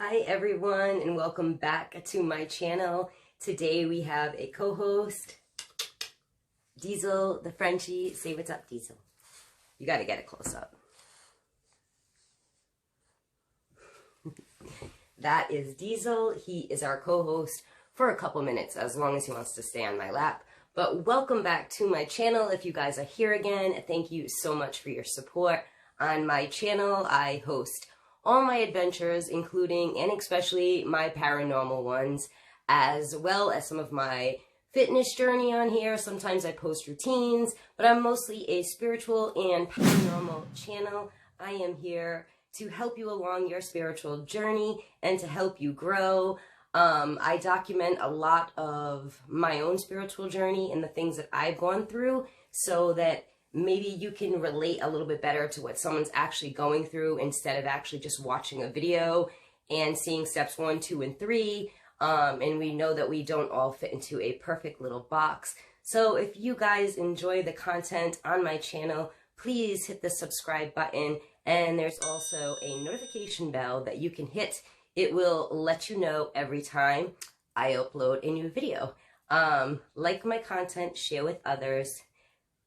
Hi everyone, and welcome back to my channel. Today we have a co-host, Diesel the Frenchie. Say what's up, Diesel. You gotta get it close up. That is Diesel. He is our co-host for a couple minutes, as long as he wants to stay on my lap. But welcome back to my channel. If you guys are here again, thank you so much for your support on my channel. I host all my adventures, including and especially my paranormal ones, as well as some of my fitness journey on here. Sometimes I post routines, but I'm mostly a spiritual and paranormal channel. I am here to help you along your spiritual journey and to help you grow. I document a lot of my own spiritual journey and the things that I've gone through so that maybe you can relate a little bit better to what someone's actually going through instead of actually just watching a video and seeing steps 1, 2, and 3. And we know that we don't all fit into a perfect little box. So if you guys enjoy the content on my channel, please hit the subscribe button. And there's also a notification bell that you can hit. It will let you know every time I upload a new video. Like my content, share with others.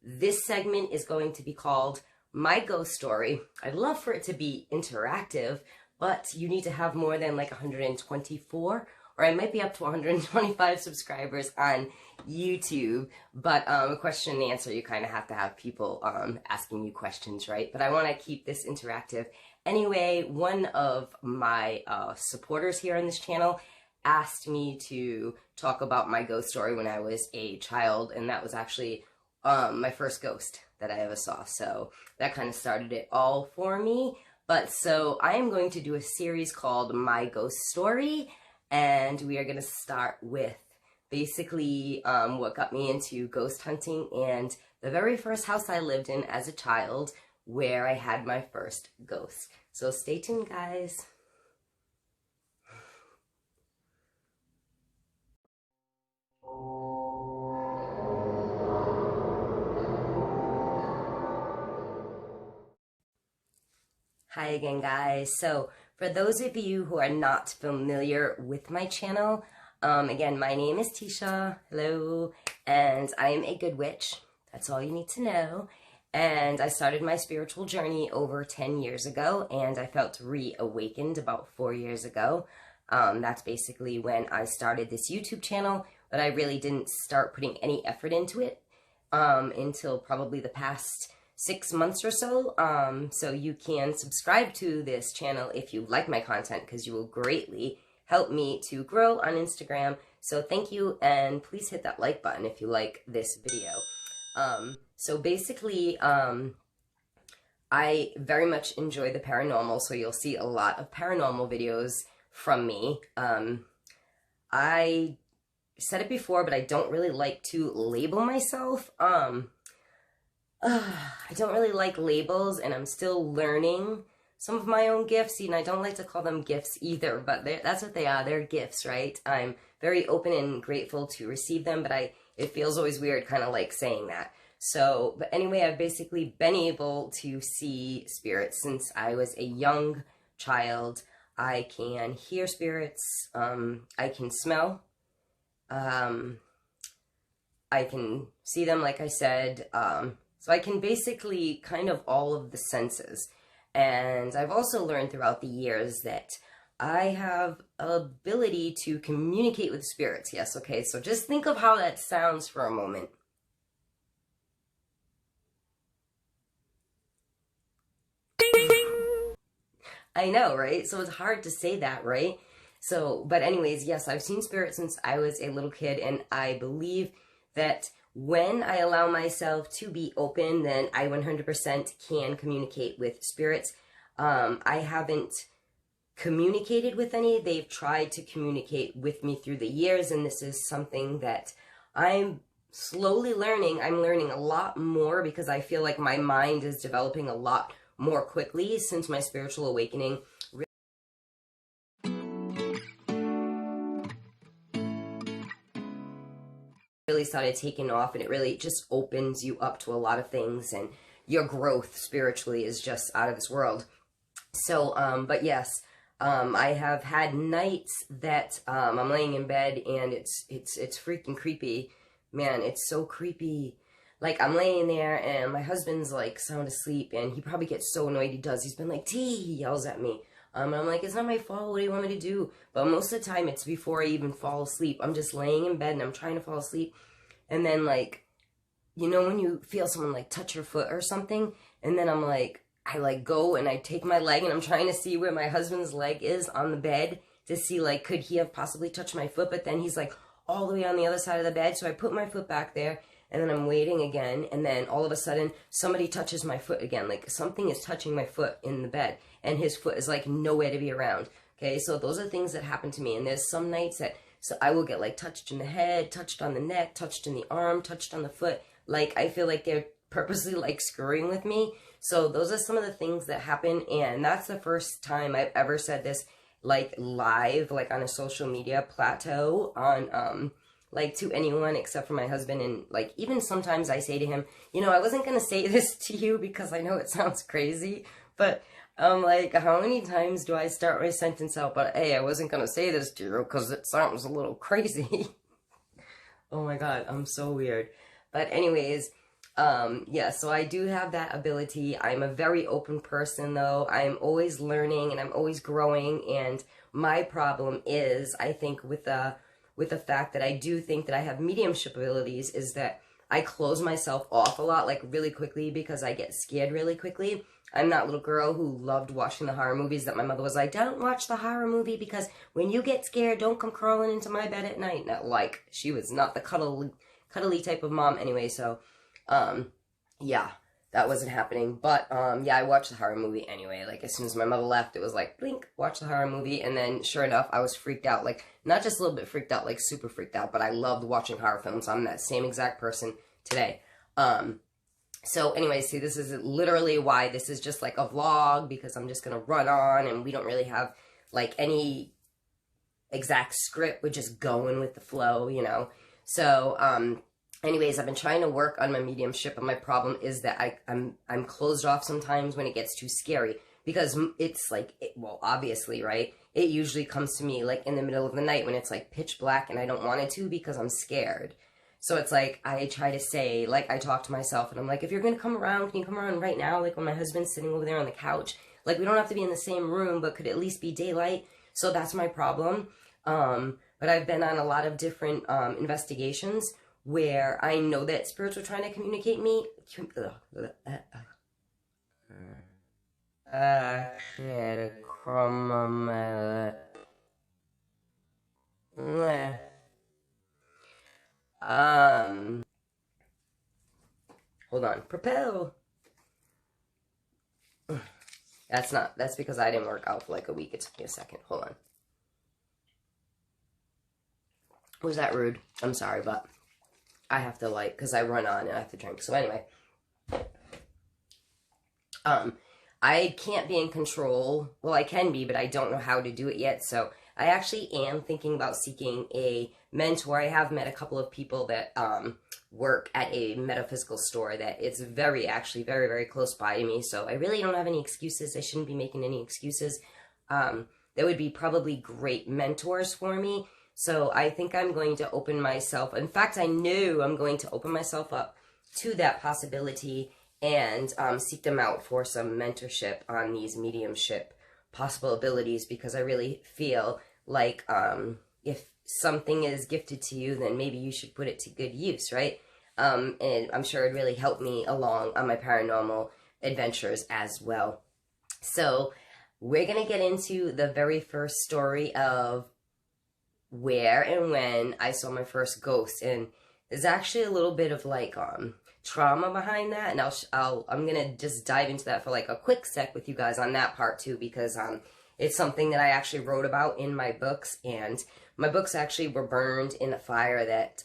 This segment is going to be called My Ghost Story. I'd love for it to be interactive, but you need to have more than like 124, or I might be up to 125 subscribers on YouTube. But a question and answer, you kind of have to have people asking you questions, right? But I want to keep this interactive. Anyway, one of my supporters here on this channel asked me to talk about my ghost story when I was a child, and that was actually my first ghost that I ever saw. So that kind of started it all for me. But so I am going to do a series called My Ghost Story, and we are going to start with basically what got me into ghost hunting and the very first house I lived in as a child where I had my first ghost. So stay tuned, guys. Hi again, guys. So for those of you who are not familiar with my channel, again, my name is Tisha. Hello. And I am a good witch. That's all you need to know. And I started my spiritual journey over 10 years ago, and I felt reawakened about 4 years ago. That's basically when I started this YouTube channel, but I really didn't start putting any effort into it until probably the past 6 months or so. So you can subscribe to this channel if you like my content, because you will greatly help me to grow on Instagram. So thank you, and please hit that like button if you like this video. So basically, I very much enjoy the paranormal, so you'll see a lot of paranormal videos from me. I said it before, but I don't really like to label myself. I don't really like labels, and I'm still learning some of my own gifts, and I don't like to call them gifts either, but that's what they are. They're gifts, right? I'm very open and grateful to receive them, but it feels always weird kind of like saying that. So, but anyway, I've basically been able to see spirits since I was a young child. I can hear spirits, I can smell, I can see them, like I said, so I can basically kind of all of the senses. And I've also learned throughout the years that I have ability to communicate with spirits. Yes, okay, so just think of how that sounds for a moment. I know, right? So it's hard to say that, right? So, but anyways, yes, I've seen spirits since I was a little kid, and I believe that when I allow myself to be open, then I 100% can communicate with spirits. I haven't communicated with any. They've tried to communicate with me through the years, and this is something that I'm slowly learning. I'm learning a lot more because I feel like my mind is developing a lot more quickly since my spiritual awakening really started taking off, and it really just opens you up to a lot of things, and your growth spiritually is just out of this world. So, but yes, I have had nights that I'm laying in bed and it's freaking creepy. Man, it's so creepy. Like, I'm laying there and my husband's like sound asleep and he probably gets so annoyed. He's been like, T, he yells at me. And I'm like, it's not my fault. What do you want me to do? But most of the time it's before I even fall asleep. I'm just laying in bed and I'm trying to fall asleep. And then, like, you know when you feel someone like touch your foot or something? And then I'm like, I like go and I take my leg and I'm trying to see where my husband's leg is on the bed to see, like, could he have possibly touched my foot? But then he's like all the way on the other side of the bed. So I put my foot back there and then I'm waiting again. And then all of a sudden somebody touches my foot again. Like, something is touching my foot in the bed and his foot is like nowhere to be around. Okay, so those are things that happen to me. And there's some nights that, so I will get like touched in the head, touched on the neck, touched in the arm, touched on the foot. Like, I feel like they're purposely like screwing with me. So those are some of the things that happen. And that's the first time I've ever said this, like, live, like on a social media plateau on, like, to anyone except for my husband. And like, even sometimes I say to him, you know, I wasn't going to say this to you because I know it sounds crazy, but like, how many times do I start my sentence out, but hey, I wasn't going to say this to you because it sounds a little crazy. Oh my God, I'm so weird. But anyways, yeah, so I do have that ability. I'm a very open person though. I'm always learning and I'm always growing. And my problem is, I think with the fact that I do think that I have mediumship abilities, is that I close myself off a lot, like really quickly, because I get scared really quickly. I'm that little girl who loved watching the horror movies that my mother was like, don't watch the horror movie because when you get scared, don't come crawling into my bed at night. Now, like, she was not the cuddly type of mom anyway, so, yeah, that wasn't happening. But, yeah, I watched the horror movie anyway. Like, as soon as my mother left, it was like, blink, watch the horror movie. And then, sure enough, I was freaked out. Like, not just a little bit freaked out, like super freaked out, but I loved watching horror films. I'm that same exact person today. So anyway, see, this is literally why this is just like a vlog, because I'm just going to run on and we don't really have like any exact script. We're just going with the flow, you know. So, anyways, I've been trying to work on my mediumship, and my problem is that I'm closed off sometimes when it gets too scary, because it's like, well, obviously, right? It usually comes to me like in the middle of the night when it's like pitch black and I don't want it to because I'm scared. So it's like, I try to say, like, I talk to myself and I'm like, if you're going to come around, can you come around right now? Like when my husband's sitting over there on the couch, like we don't have to be in the same room, but could at least be daylight. So that's my problem. But I've been on a lot of different investigations where I know that spirits are trying to communicate me. I had a crumb on my lip. Hold on. Propel. That's because I didn't work out for like a week. It took me a second. Hold on. Was that rude? I'm sorry, but I have to like, because I run on and I have to drink. So anyway. I can't be in control. Well, I can be, but I don't know how to do it yet. So I actually am thinking about seeking a mentor. I have met a couple of people that work at a metaphysical store that it's actually very, very close by to me. So I really don't have any excuses. I shouldn't be making any excuses. They would be probably great mentors for me. So I think I'm going to open myself. In fact, I knew I'm going to open myself up to that possibility and seek them out for some mentorship on these mediumship possible abilities, because I really feel like if something is gifted to you, then maybe you should put it to good use, right? And I'm sure it really helped me along on my paranormal adventures as well. So we're going to get into the very first story of where and when I saw my first ghost. And there's actually a little bit of like trauma behind that, and I'm gonna just dive into that for like a quick sec with you guys on that part too, because it's something that I actually wrote about in my books, and my books actually were burned in a fire that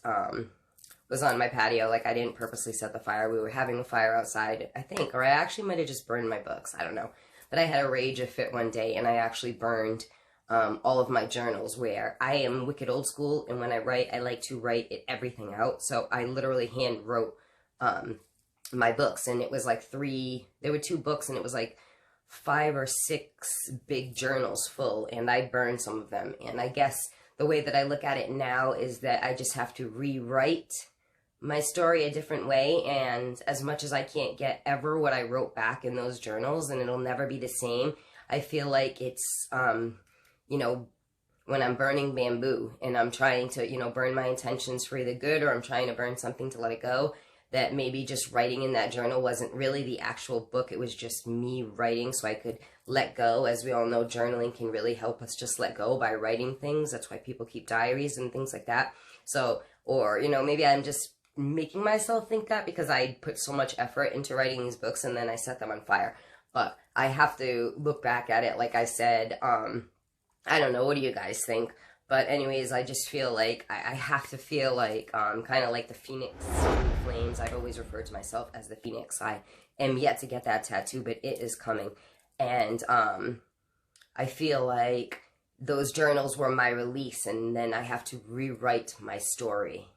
was on my patio. Like, I didn't purposely set the fire. We were having a fire outside, I think, or I actually might have just burned my books. I don't know. But I had a rage of fit one day, and I actually burned all of my journals, where I am wicked old school, and when I write, I like to write everything out. So I literally hand wrote my books, and it was like there were 2 books, and it was like 5 or 6 big journals full, and I burned some of them. And I guess the way that I look at it now is that I just have to rewrite my story a different way, and as much as I can't get ever what I wrote back in those journals, and it'll never be the same, I feel like it's, you know, when I'm burning bamboo and I'm trying to, you know, burn my intentions for either good, or I'm trying to burn something to let it go, that maybe just writing in that journal wasn't really the actual book, it was just me writing so I could let go. As we all know, journaling can really help us just let go by writing things. That's why people keep diaries and things like that. So, or, you know, maybe I'm just making myself think that because I put so much effort into writing these books and then I set them on fire. But I have to look back at it, like I said. I don't know, what do you guys think? But anyways, I just feel like I have to feel like kind of like the phoenix in the flames. I've always referred to myself as the phoenix. I am yet to get that tattoo, but it is coming. And I feel like those journals were my release, and then I have to rewrite my story.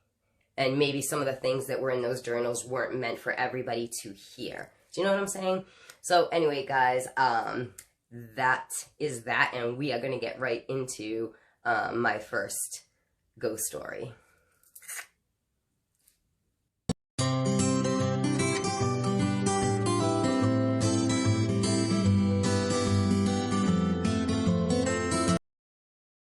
And maybe some of the things that were in those journals weren't meant for everybody to hear. Do you know what I'm saying? So anyway, guys, that is that, and we are going to get right into my first ghost story.